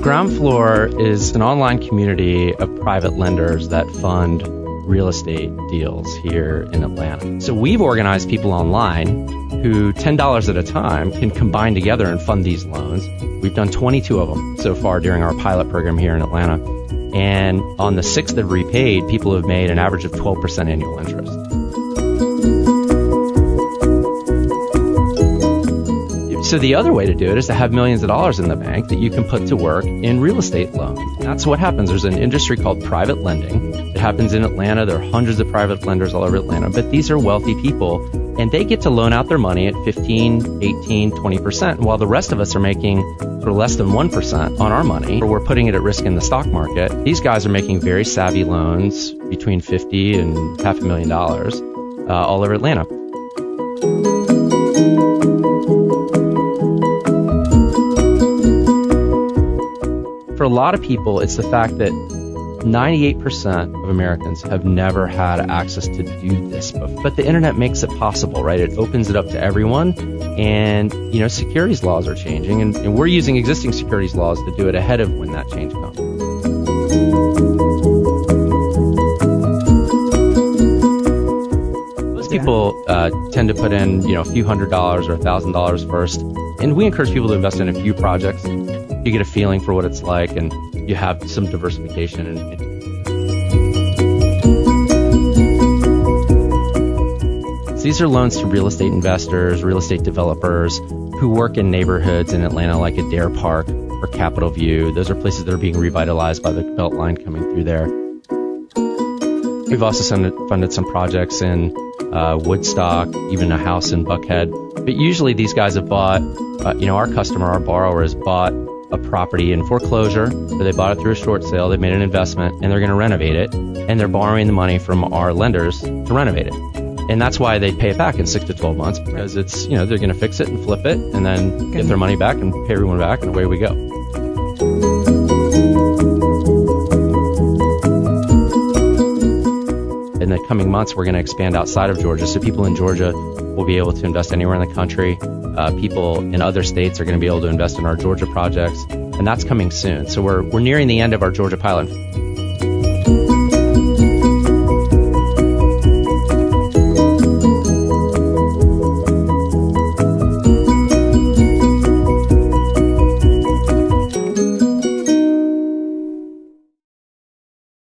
Groundfloor is an online community of private lenders that fund real estate deals here in Atlanta. So we've organized people online who $10 at a time can combine together and fund these loans. We've done 22 of them so far during our pilot program here in Atlanta. And on the 6 that have repaid, people have made an average of 12% annual interest. So the other way to do it is to have millions of dollars in the bank that you can put to work in real estate loans. That's what happens. There's an industry called private lending. It happens in Atlanta. There are hundreds of private lenders all over Atlanta, but these are wealthy people, and they get to loan out their money at 15, 18, 20%, while the rest of us are making for less than 1% on our money, or we're putting it at risk in the stock market. These guys are making very savvy loans between $50 and $500,000 all over Atlanta. For a lot of people, it's the fact that 98% of Americans have never had access to do this before. But the internet makes it possible, right? It opens it up to everyone. And, securities laws are changing. And we're using existing securities laws to do it ahead of when that change comes. Most people tend to put in, a few $100s or $1,000 first. And we encourage people to invest in a few projects. You get a feeling for what it's like, and you have some diversification. These are loans to real estate investors, real estate developers who work in neighborhoods in Atlanta like Adair Park or Capitol View. Those are places that are being revitalized by the Beltline coming through there. We've also funded some projects in Woodstock, even a house in Buckhead. But usually these guys have bought, our customer, our borrower has bought a property in foreclosure, or they bought it through a short sale, they made an investment, and they're going to renovate it, and they're borrowing the money from our lenders to renovate it. And that's why they pay it back in 6 to 12 months, because it's, they're going to fix it and flip it, and then get their money back and pay everyone back, and away we go. In the coming months, we're going to expand outside of Georgia, so people in Georgia will be able to invest anywhere in the country. People in other states are going to be able to invest in our Georgia projects, and that's coming soon. So we're nearing the end of our Georgia pilot.